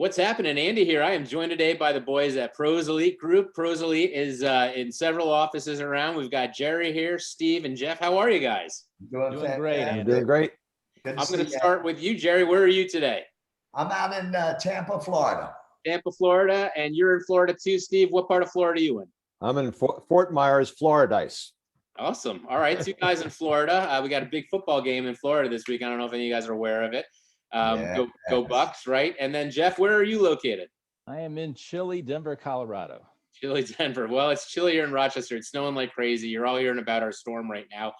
What's happening? Andy here. I am joined today by the boys at Pros Elite Group. Pros Elite is in several offices around. We've got Jerry here, Steve, and Jeff. How are you guys? Doing great, Andy. Doing great. I'm going to start with you, Jerry. Where are you today? I'm out in Tampa, Florida. Tampa, Florida. And you're in Florida too, Steve. What part of Florida are you in? I'm in Fort Myers, Florida. Awesome. All right. Two guys in Florida. We got a big football game in Florida this week. I don't know if any of you guys are aware of it. Go Bucks, right? And then Jeff, where are you located? I am in chilly Denver, Colorado. Chilly Denver. Well, it's chilly here in Rochester. It's snowing like crazy. You're all hearing about our storm right now.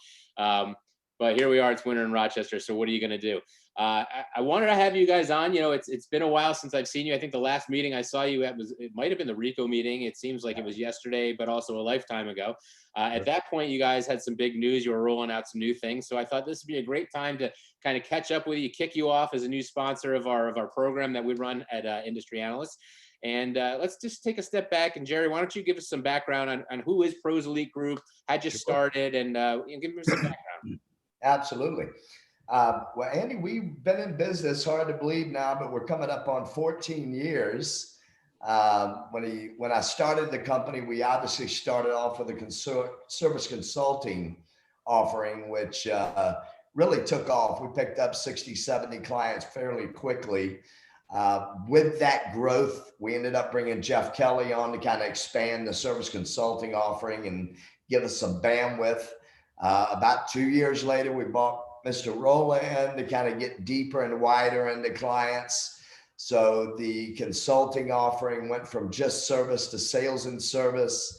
But here we are. It's winter in Rochester. So what are you going to do? I wanted to have you guys on. You know, it's been a while since I've seen you. I think the last meeting I saw you at it might have been the RICO meeting. It seems like it was yesterday, but also a lifetime ago. At that point, you guys had some big news. You were rolling out some new things. So I thought this would be a great time to kind of catch up with you, kick you off as a new sponsor of our program that we run at Industry Analysts. And let's just take a step back. And Jerry, why don't you give us some background on who is Pros Elite Group, how'd you started, and give us some background. Absolutely. Well, Andy, we've been in business, hard to believe now, but we're coming up on 14 years. When I started the company, we obviously started off with a service consulting offering, which really took off. We picked up 60, 70 clients fairly quickly. With that growth, we ended up bringing Jeff Kelly on to kind of expand the service consulting offering and give us some bandwidth. About 2 years later, we bought Mr. Rolla in to kind of get deeper and wider into clients. So the consulting offering went from just service to sales and service.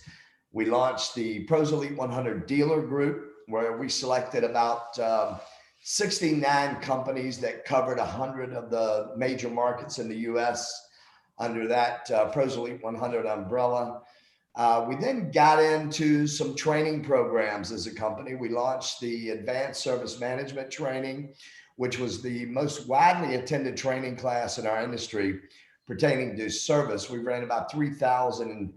We launched the Pros Elite 100 dealer group, where we selected about 69 companies that covered 100 of the major markets in the US under that Pros Elite 100 umbrella. We then got into some training programs as a company. We launched the Advanced Service Management Training, which was the most widely attended training class in our industry pertaining to service. We ran about 3,000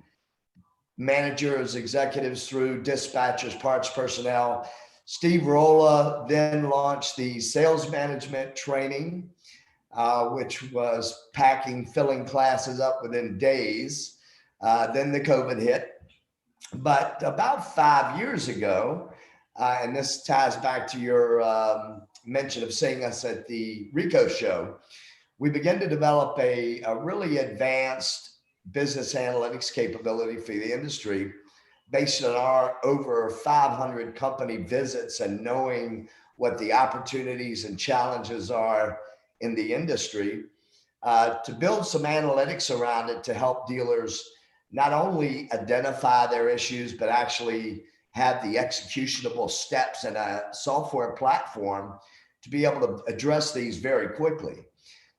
managers, executives through, dispatchers, parts personnel. Steve Rolla then launched the Sales Management Training, which was filling classes up within days. Then the COVID hit. But about 5 years ago, and this ties back to your mention of seeing us at the RICO show, we began to develop a really advanced business analytics capability for the industry based on our over 500 company visits and knowing what the opportunities and challenges are in the industry, to build some analytics around it to help dealers not only identify their issues, but actually have the executionable steps in a software platform to be able to address these very quickly.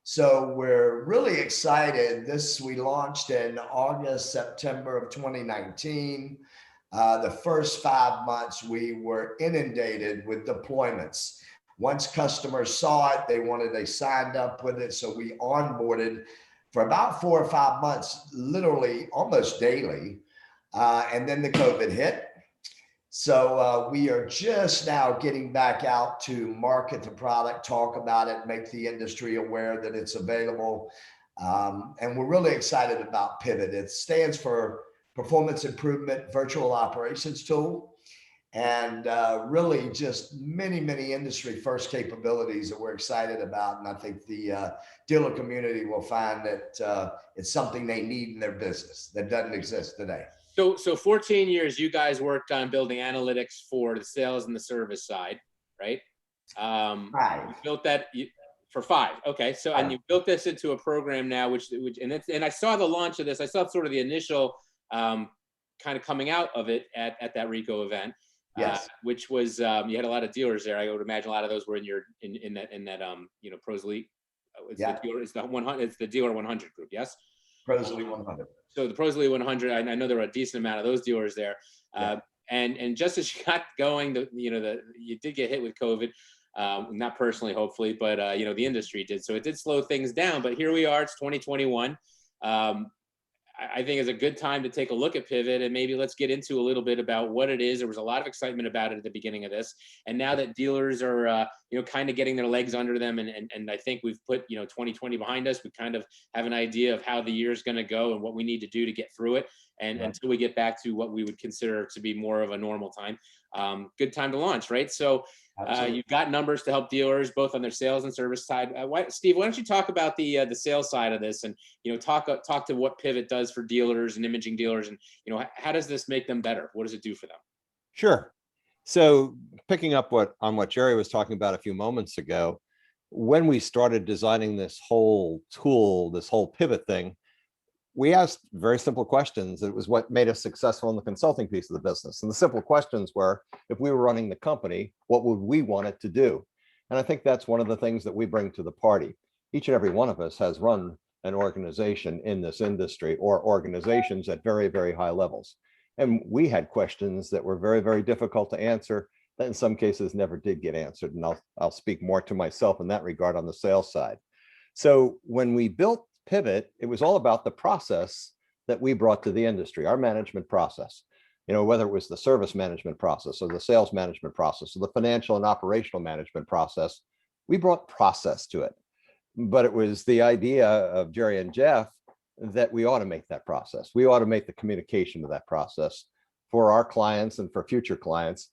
So we're really excited. We launched in August, September of 2019. The first 5 months, we were inundated with deployments. Once customers saw it, they signed up with it. So we onboarded for about 4 or 5 months, literally almost daily. And then the COVID hit. So we are just now getting back out to market the product, talk about it, make the industry aware that it's available. And we're really excited about Pivot. It stands for Performance Improvement Virtual Operations Tool. And really just many, many industry first capabilities that we're excited about. And I think the dealer community will find that it's something they need in their business that doesn't exist today. So 14 years, you guys worked on building analytics for the sales and the service side, right? 5. You built that for 5. Okay. So, and you built this into a program now, and I saw the launch of this. I saw sort of the initial kind of coming out of it at that RICO event. Yes. Which was you had a lot of dealers there. I would imagine a lot of those were in that Pros Elite. It's the dealer 100 group. Yes. Pros Elite 100. So the Pros Elite 100. I know there were a decent amount of those dealers there. And just as you got going, you did get hit with COVID. Not personally, hopefully, but the industry did. So it did slow things down. But here we are. It's 2021. I think is a good time to take a look at Pivot, and maybe let's get into a little bit about what it is. There was a lot of excitement about it at the beginning of this, and now that dealers are kind of getting their legs under them, and I think we've put 2020 behind us. We kind of have an idea of how the year is going to go and what we need to do to get through it, and until we get back to what we would consider to be more of a normal time. Good time to launch, right? So you've got numbers to help dealers both on their sales and service side. Steve, why don't you talk about the sales side of this, and talk to what Pivot does for dealers and imaging dealers, and how does this make them better? What does it do for them? Sure. So picking up on what Jerry was talking about a few moments ago, when we started designing this whole tool, this whole Pivot thing, we asked very simple questions. It was what made us successful in the consulting piece of the business. And the simple questions were, if we were running the company, what would we want it to do? And I think that's one of the things that we bring to the party. Each and every one of us has run an organization in this industry, or organizations at very, very high levels. And we had questions that were very, very difficult to answer, that in some cases never did get answered. And I'll speak more to myself in that regard on the sales side. So when we built Pivot, it was all about the process that we brought to the industry, our management process. Whether it was the service management process or the sales management process or the financial and operational management process, we brought process to it. But it was the idea of Jerry and Jeff that we automate that process. We automate the communication of that process for our clients and for future clients,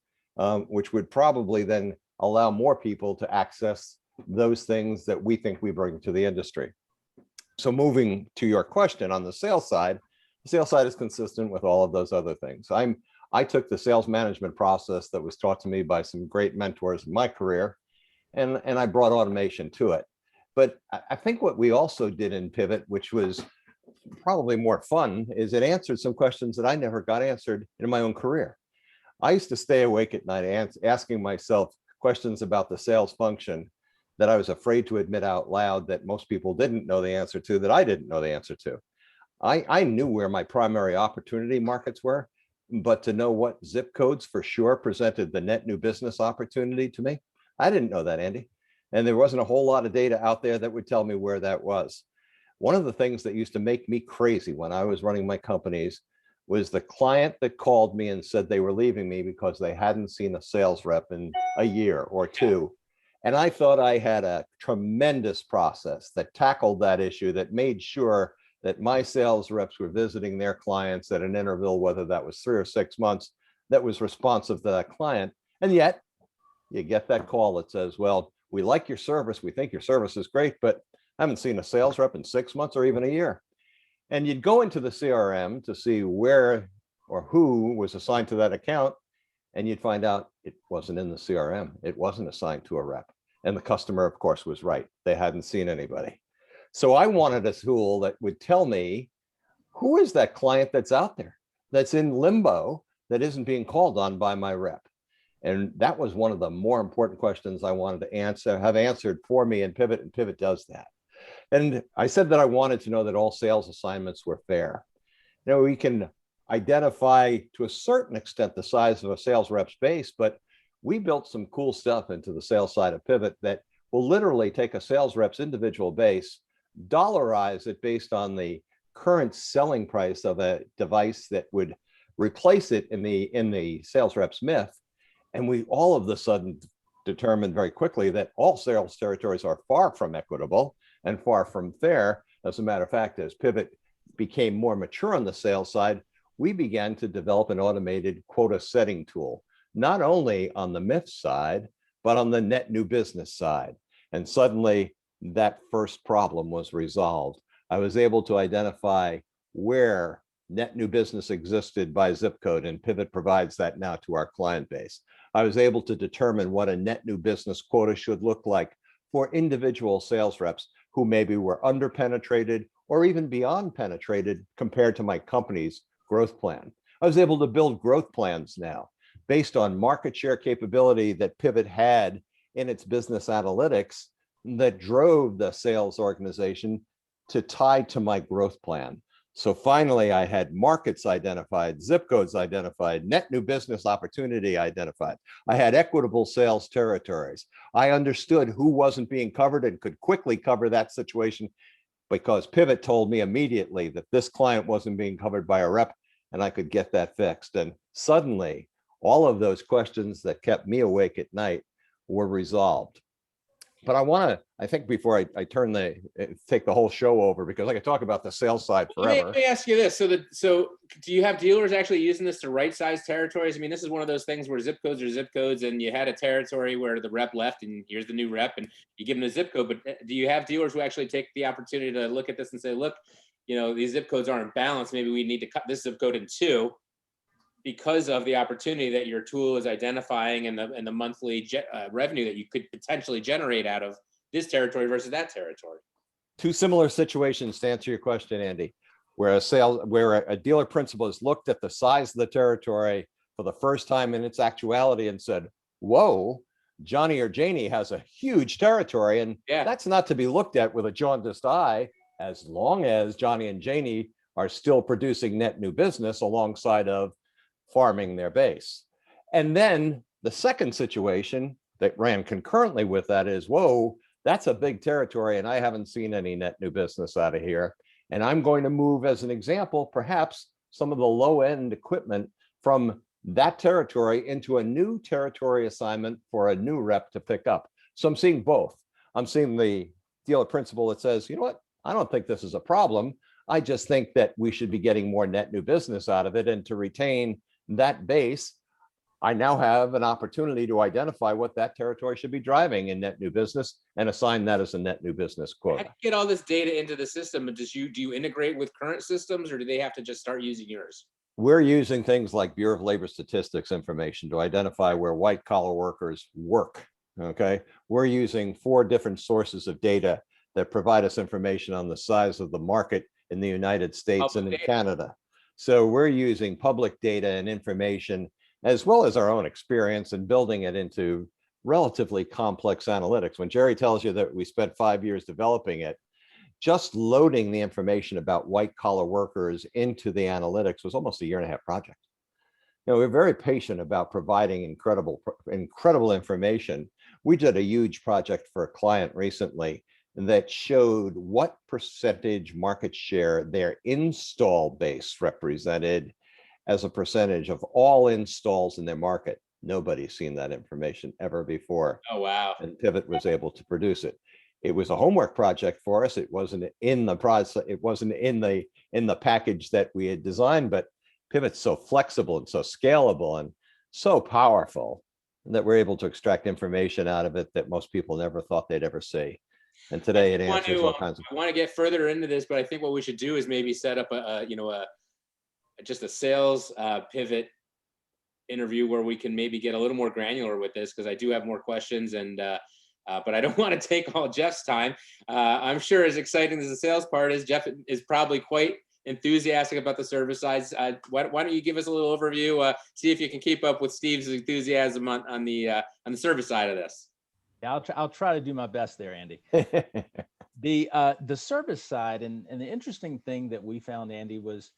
which would probably then allow more people to access those things that we think we bring to the industry. So moving to your question on the sales side is consistent with all of those other things. I took the sales management process that was taught to me by some great mentors in my career, and I brought automation to it. But I think what we also did in Pivot, which was probably more fun, is it answered some questions that I never got answered in my own career. I used to stay awake at night asking myself questions about the sales function that I was afraid to admit out loud that most people didn't know the answer to, that I didn't know the answer to. I knew where my primary opportunity markets were, but to know what zip codes for sure presented the net new business opportunity to me, I didn't know that, Andy. And there wasn't a whole lot of data out there that would tell me where that was. One of the things that used to make me crazy when I was running my companies was the client that called me and said they were leaving me because they hadn't seen a sales rep in a year or two. And I thought I had a tremendous process that tackled that issue, that made sure that my sales reps were visiting their clients at an interval, whether that was 3 or 6 months, that was responsive to that client. And yet you get that call that says, well, we like your service. We think your service is great, but I haven't seen a sales rep in 6 months or even a year. And you'd go into the CRM to see where or who was assigned to that account, and you'd find out it wasn't in the CRM. It wasn't assigned to a rep. And the customer, of course, was right. They hadn't seen anybody. So I wanted a tool that would tell me, who is that client that's out there, that's in limbo, that isn't being called on by my rep? And that was one of the more important questions I wanted to have answered for me in Pivot, and Pivot does that. And I said that I wanted to know that all sales assignments were fair. We can identify to a certain extent the size of a sales rep's base, but we built some cool stuff into the sales side of Pivot that will literally take a sales rep's individual base, dollarize it based on the current selling price of a device that would replace it in the sales rep's myth. And we all of a sudden determined very quickly that all sales territories are far from equitable and far from fair. As a matter of fact, as Pivot became more mature on the sales side, we began to develop an automated quota setting tool, not only on the myth side, but on the net new business side. And suddenly that first problem was resolved. I was able to identify where net new business existed by zip code, and Pivot provides that now to our client base. I was able to determine what a net new business quota should look like for individual sales reps who maybe were underpenetrated or even beyond penetrated compared to my company's growth plan. I was able to build growth plans now based on market share capability that Pivot had in its business analytics that drove the sales organization to tie to my growth plan. So finally, I had markets identified, zip codes identified, net new business opportunity identified. I had equitable sales territories. I understood who wasn't being covered and could quickly cover that situation because Pivot told me immediately that this client wasn't being covered by a rep and I could get that fixed. And suddenly all of those questions that kept me awake at night were resolved. But I think before I take the whole show over, because I could talk about the sales side forever. Let me ask you this. So do you have dealers actually using this to right size territories? I mean, this is one of those things where zip codes are zip codes, and you had a territory where the rep left and here's the new rep and you give them a zip code. But do you have dealers who actually take the opportunity to look at this and say, look, these zip codes aren't balanced. Maybe we need to cut this zip code in two because of the opportunity that your tool is identifying and the monthly revenue that you could potentially generate out of this territory versus that territory? Two similar situations to answer your question, Andy, where a dealer principal has looked at the size of the territory for the first time in its actuality and said, whoa, Johnny or Janie has a huge territory. And that's not to be looked at with a jaundiced eye, as long as Johnny and Janie are still producing net new business alongside of farming their base. And then the second situation that ran concurrently with that is, whoa, that's a big territory and I haven't seen any net new business out of here. And I'm going to move, as an example, perhaps some of the low end equipment from that territory into a new territory assignment for a new rep to pick up. So I'm seeing both. I'm seeing the dealer principal that says, you know what, I don't think this is a problem. I just think that we should be getting more net new business out of it, and to retain that base, I now have an opportunity to identify what that territory should be driving in net new business and assign that as a net new business quota. How do you get all this data into the system? And do you integrate with current systems, or do they have to just start using yours? We're using things like Bureau of Labor Statistics information to identify where white collar workers work. Okay. We're using 4 different sources of data that provide us information on the size of the market in the United States and in Canada. So we're using public data and information, as well as our own experience, and building it into relatively complex analytics. When Jerry tells you that we spent 5 years developing it, just loading the information about white collar workers into the analytics was almost a 1.5-year project. We're very patient about providing incredible information. We did a huge project for a client recently that showed what percentage market share their install base represented as a percentage of all installs in their market. Nobody's seen that information ever before. Oh, wow. And Pivot was able to produce it. It was a homework project for us. It wasn't in the process. It wasn't in the package that we had designed, but Pivot's so flexible and so scalable and so powerful that we're able to extract information out of it that most people never thought they'd ever see. And today it answers all kinds of. I want to get further into this, but I think what we should do is maybe set up just a sales pivot interview where we can maybe get a little more granular with this, because I do have more questions, and but I don't want to take all Jeff's time. I'm sure as exciting as the sales part is, Jeff is probably quite enthusiastic about the service side. Why don't you give us a little overview? See if you can keep up with Steve's enthusiasm on the service side of this. Yeah, I'll try to do my best there, Andy. The service side, and the interesting thing that we found, Andy, was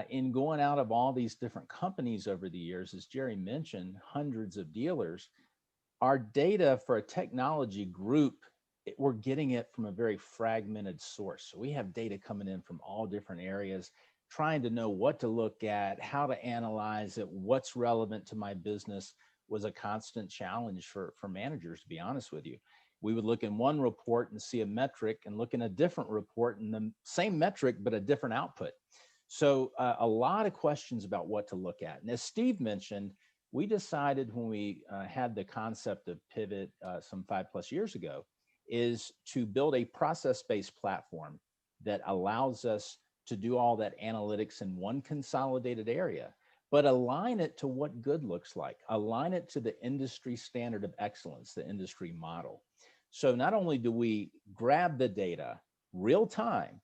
in going out of all these different companies over the years, as Jerry mentioned, hundreds of dealers, our data for a technology group, we're getting it from a very fragmented source. So we have data coming in from all different areas, trying to know what to look at, how to analyze it, what's relevant to my business was a constant challenge for managers, to be honest with you. We would look in one report and see a metric, and look in a different report and the same metric, but a different output. So a lot of questions about what to look at. And as Steve mentioned, we decided when we had the concept of Pivot some 5+ years ago, is to build a process-based platform that allows us to do all that analytics in one consolidated area, but align it to what good looks like, align it to the industry standard of excellence, the industry model. So not only do we grab the data real time,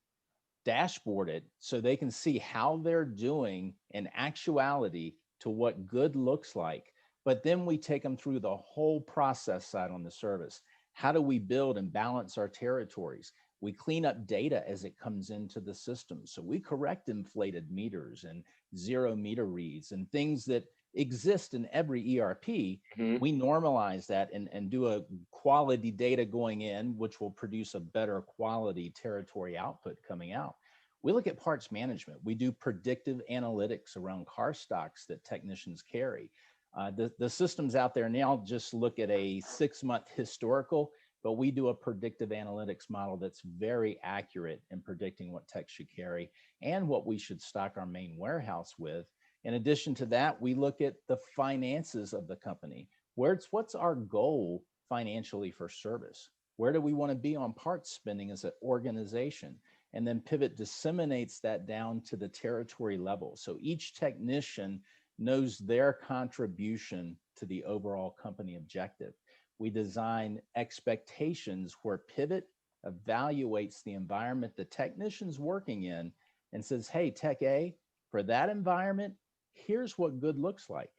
dashboard it so they can see how they're doing in actuality to what good looks like, but then we take them through the whole process side on the service. How do we build and balance our territories? We clean up data as it comes into the system. So we correct inflated meters and 0 meter reads and things that exist in every ERP. We normalize that and do a quality data going in, which will produce a better quality territory output coming out. We look at parts management. We do predictive analytics around car stocks that technicians carry. The systems out there now just look at a 6-month historical, but we do a predictive analytics model that's very accurate in predicting what techs should carry and what we should stock our main warehouse with. In addition to that, we look at the finances of the company. What's our goal financially for service? Where do we want to be on parts spending as an organization? And then Pivot disseminates that down to the territory level. So each technician knows their contribution to the overall company objective. We design expectations where Pivot evaluates the environment the technician's working in and says, hey, Tech A, for that environment, here's what good looks like.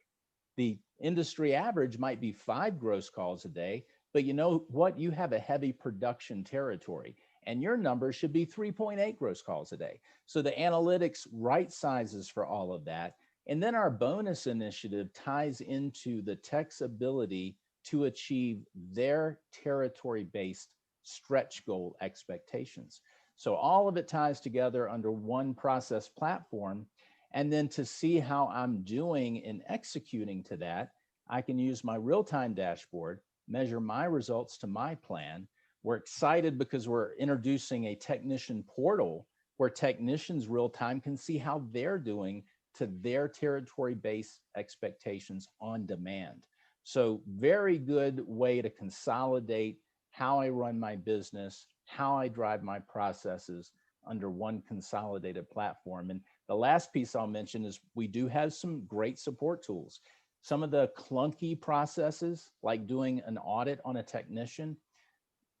The industry average might be 5 gross calls a day, but you know what? You have a heavy production territory and your number should be 3.8 gross calls a day. So the analytics right sizes for all of that. And then our bonus initiative ties into the tech's ability to achieve their territory-based stretch goal expectations. So all of it ties together under one process platform. And then to see how I'm doing in executing to that, I can use my real-time dashboard, measure my results to my plan. We're excited because we're introducing a technician portal where technicians real-time can see how they're doing to their territory-based expectations on demand. So very good way to consolidate how I run my business, how I drive my processes under one consolidated platform. And the last piece I'll mention is we do have some great support tools. Some of the clunky processes, like doing an audit on a technician,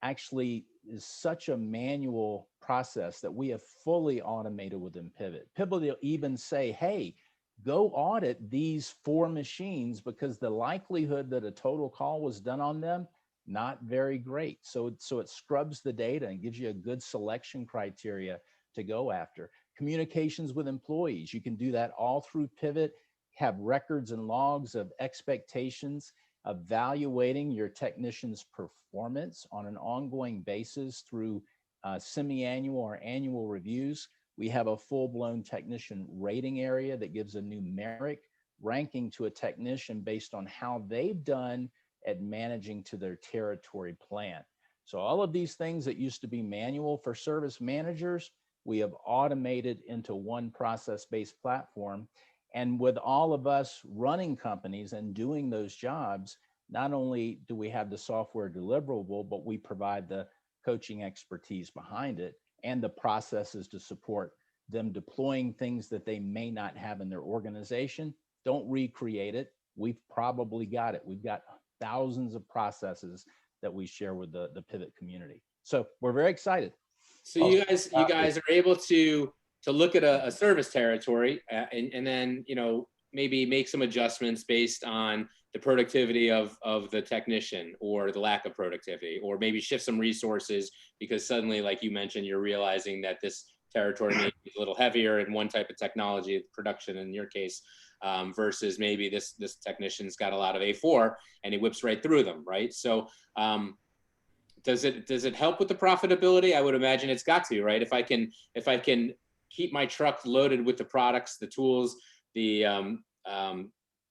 actually is such a manual process that we have fully automated within Pivot. Pivot will even say, hey, go audit these 4 machines because the likelihood that a total call was done on them, not very great. So it scrubs the data and gives you a good selection criteria to go after. Communications with employees, you can do that all through Pivot, have records and logs of expectations, evaluating your technician's performance on an ongoing basis through semi-annual or annual reviews. We have a full-blown technician rating area that gives a numeric ranking to a technician based on how they've done at managing to their territory plan. So all of these things that used to be manual for service managers, we have automated into one process-based platform. And with all of us running companies and doing those jobs, not only do we have the software deliverable, but we provide the coaching expertise behind it and the processes to support them deploying things that they may not have in their organization. Don't recreate it. We've probably got it. We've got thousands of processes that we share with the Pivot community. So we're very excited. So you guys are able to look at a service territory and then, you know, maybe make some adjustments based on the productivity of the technician or the lack of productivity, or maybe shift some resources because suddenly, like you mentioned, you're realizing that this territory may be a little heavier in one type of technology, production in your case, versus maybe this technician's got a lot of A4 and he whips right through them, right? So does it help with the profitability? I would imagine it's got to, right? If I can keep my truck loaded with the products, the tools, the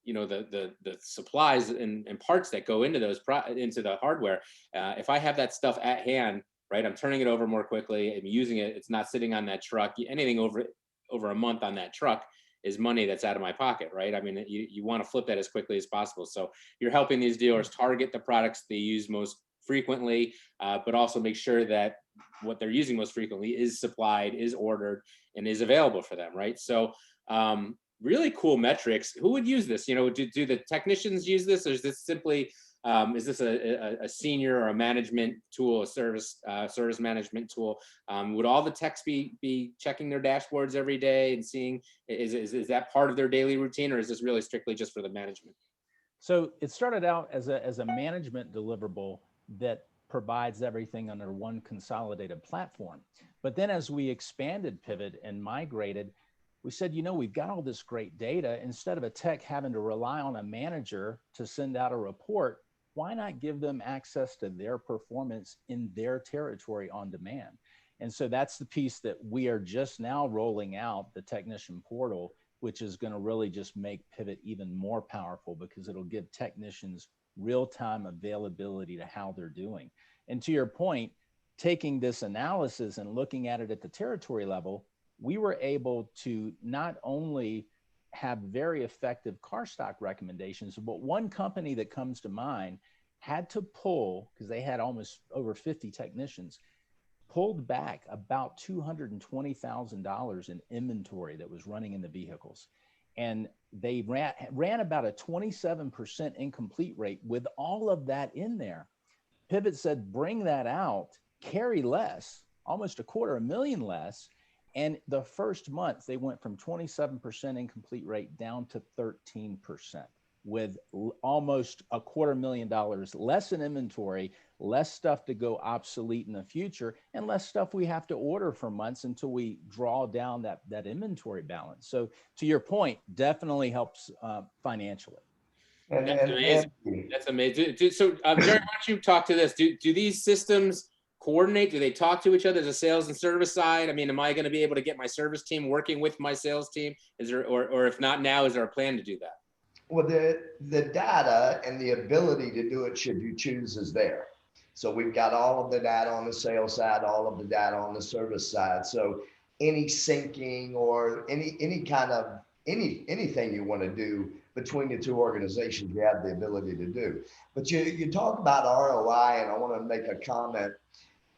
you know, the supplies and parts that go into those into the hardware. If I have that stuff at hand, right, I'm turning it over more quickly. I'm using it. It's not sitting on that truck. Anything over a month on that truck is money that's out of my pocket, right? I mean, you want to flip that as quickly as possible. So you're helping these dealers target the products they use most frequently, but also make sure that what they're using most frequently is supplied, is ordered, and is available for them, right? So really cool metrics. Who would use this? You know, do the technicians use this, or is this simply is this a senior or a management tool, a service management tool? Would all the techs be checking their dashboards every day and seeing, is that part of their daily routine, or is this really strictly just for the management? So it started out as a management deliverable that provides everything under one consolidated platform. But then as we expanded Pivot and migrated, we said, you know, we've got all this great data. Instead of a tech having to rely on a manager to send out a report, why not give them access to their performance in their territory on demand? And so that's the piece that we are just now rolling out, the technician portal, which is going to really just make Pivot even more powerful, because it'll give technicians real-time availability to how they're doing. And to your point, taking this analysis and looking at it at the territory level, we were able to not only have very effective car stock recommendations, but one company that comes to mind had to pull, because they had almost over 50 technicians, pulled back about $220,000 in inventory that was running in the vehicles. And they ran about a 27% incomplete rate with all of that in there. Pivot said, bring that out, carry less, almost $250,000 less. And the first month, they went from 27% incomplete rate down to 13%, with almost $250,000 less in inventory, less stuff to go obsolete in the future, and less stuff we have to order for months until we draw down that inventory balance. So to your point, definitely helps financially. That's amazing. That's amazing. So Jerry, why don't you talk to this? Do these systems coordinate? Do they talk to each other as a sales and service side? I mean, am I going to be able to get my service team working with my sales team? Is there, or if not now, is there a plan to do that? Well, the data and the ability to do it, should you choose, is there. So we've got all of the data on the sales side, all of the data on the service side. So any syncing or any kind of anything you want to do between the two organizations, you have the ability to do. But you talk about ROI, and I want to make a comment.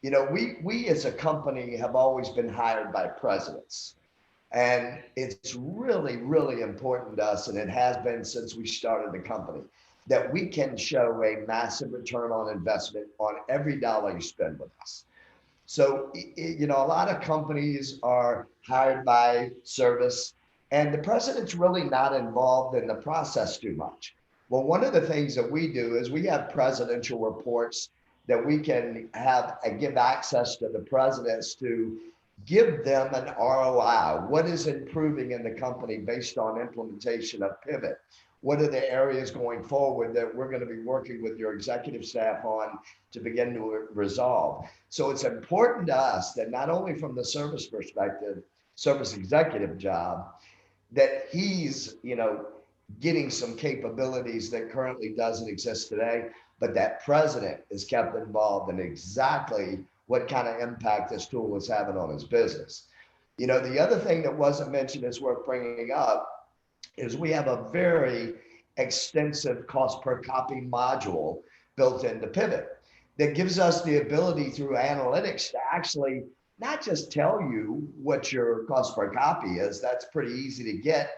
You know, we as a company have always been hired by presidents. And it's really, really important to us, and it has been since we started the company, that we can show a massive return on investment on every dollar you spend with us. So, you know, a lot of companies are hired by service, and the president's really not involved in the process too much. Well, one of the things that we do is we have presidential reports that we can have give access to the presidents to give them an ROI. What is improving in the company based on implementation of Pivot? What are the areas going forward that we're going to be working with your executive staff on to begin to resolve? So it's important to us that not only from the service perspective, service executive job, that he's, you know, getting some capabilities that currently doesn't exist today, but that president is kept involved in exactly what kind of impact this tool is having on his business. You know, the other thing that wasn't mentioned is worth bringing up is we have a very extensive cost per copy module built into Pivot that gives us the ability through analytics to actually not just tell you what your cost per copy is, that's pretty easy to get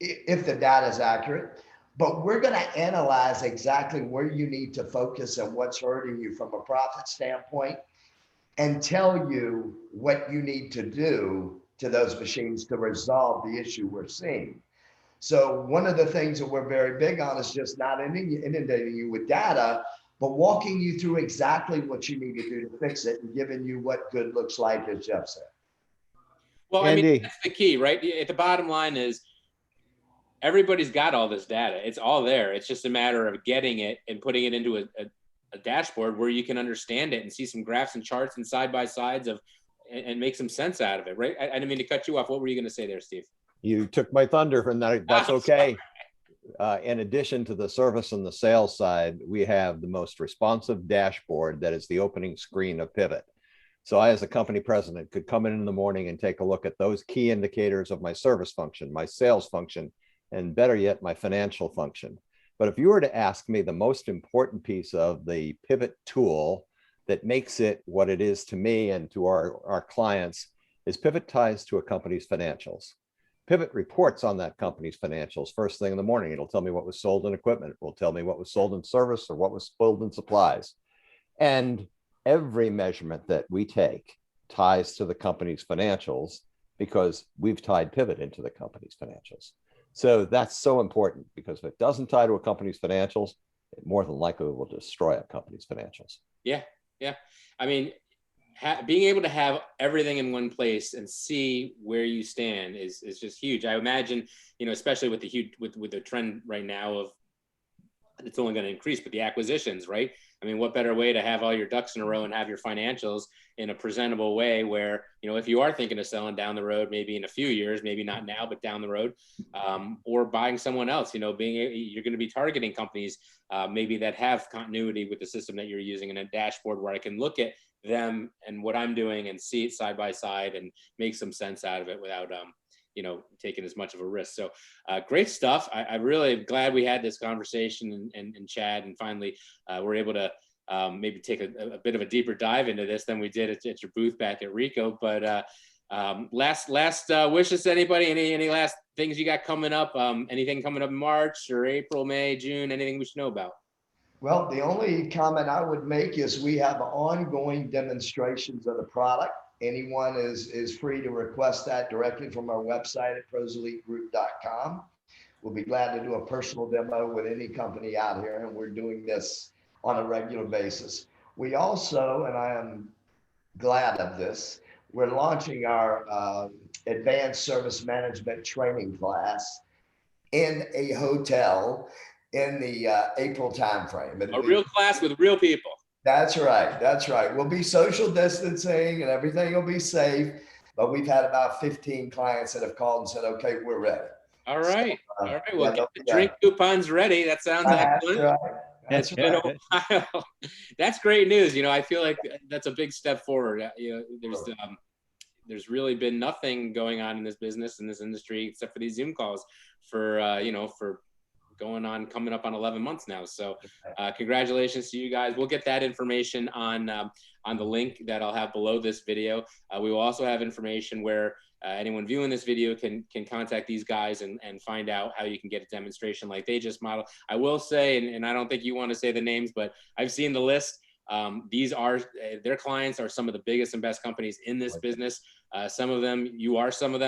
if the data is accurate, but we're going to analyze exactly where you need to focus and what's hurting you from a profit standpoint, and tell you what you need to do to those machines to resolve the issue we're seeing. So one of the things that we're very big on is just not inundating you with data, but walking you through exactly what you need to do to fix it and giving you what good looks like, as Jeff said. Well, Andy. I mean, that's the key, right? At the bottom line is everybody's got all this data. It's all there. It's just a matter of getting it and putting it into a dashboard where you can understand it and see some graphs and charts and side by sides of and make some sense out of it, right? I didn't mean to cut you off. What were you going to say there, Steve? You took my thunder, and that's okay. In addition to the service and the sales side, we have the most responsive dashboard that is the opening screen of Pivot. So I, as a company president, could come in the morning and take a look at those key indicators of my service function, my sales function, and better yet, my financial function. But if you were to ask me the most important piece of the Pivot tool that makes it what it is to me and to our clients, is Pivot ties to a company's financials. Pivot reports on that company's financials first thing in the morning. It'll tell me what was sold in equipment. It will tell me what was sold in service or what was sold in supplies. And every measurement that we take ties to the company's financials because we've tied Pivot into the company's financials. So that's so important, because if it doesn't tie to a company's financials, it more than likely will destroy a company's financials. Yeah. Yeah. I mean, being able to have everything in one place and see where you stand is just huge. I imagine, you know, especially with the huge, with the trend right now of, it's only going to increase, but the acquisitions, right? I mean, what better way to have all your ducks in a row and have your financials in a presentable way where, you know, if you are thinking of selling down the road, maybe in a few years, maybe not now, but down the road, or buying someone else, you know, you're going to be targeting companies maybe that have continuity with the system that you're using, and a dashboard where I can look at them and what I'm doing and see it side by side and make some sense out of it without, you know, taking as much of a risk. So great stuff. I really am glad we had this conversation and chat, and finally we're able to maybe take a bit of a deeper dive into this than we did at your booth back at Rico. But last wishes to anybody, any last things you got coming up? Anything coming up in March or April, May, June, anything we should know about? Well, the only comment I would make is we have ongoing demonstrations of the product. Anyone is free to request that directly from our website at proselitegroup.com. We'll be glad to do a personal demo with any company out here, and we're doing this on a regular basis. We also, and I am glad of this, we're launching our advanced service management training class in a hotel in the April timeframe. A real class with real people. That's right. That's right. We'll be social distancing and everything will be safe, but we've had about 15 clients that have called and said, okay, we're ready. All right. So, all right. Well, yeah, get the drink coupons ready. That sounds excellent. Right. That's It's been a while. That's great news. You know, I feel like that's a big step forward. You know, there's really been nothing going on in this business, in this industry, except for these Zoom calls for, you know, for coming up on 11 months now. So congratulations to you guys. We'll get that information on the link that I'll have below this video. We will also have information where anyone viewing this video can contact these guys and find out how you can get a demonstration like they just modeled. I will say, and I don't think you want to say the names, but I've seen the list. These are, their clients are some of the biggest and best companies in this business. Some of them some of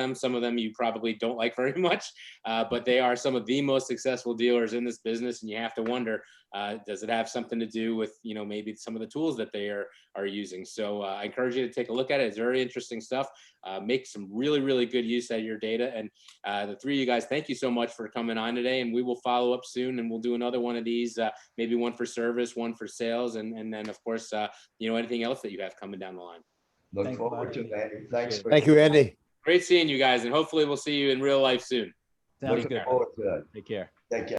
them you probably don't like very much, but they are some of the most successful dealers in this business. And you have to wonder, does it have something to do with, you know, maybe some of the tools that they are using? So I encourage you to take a look at it. It's very interesting stuff. Make some really, really good use out of your data. And the three of you guys, thank you so much for coming on today. And we will follow up soon, and we'll do another one of these, maybe one for service, one for sales, and then of course, you know, anything else that you have coming down the line. Look forward to that. Thanks. Thank you, Andy. Great seeing you guys, and hopefully we'll see you in real life soon. Sounds good. Forward to it. Take care. Take care.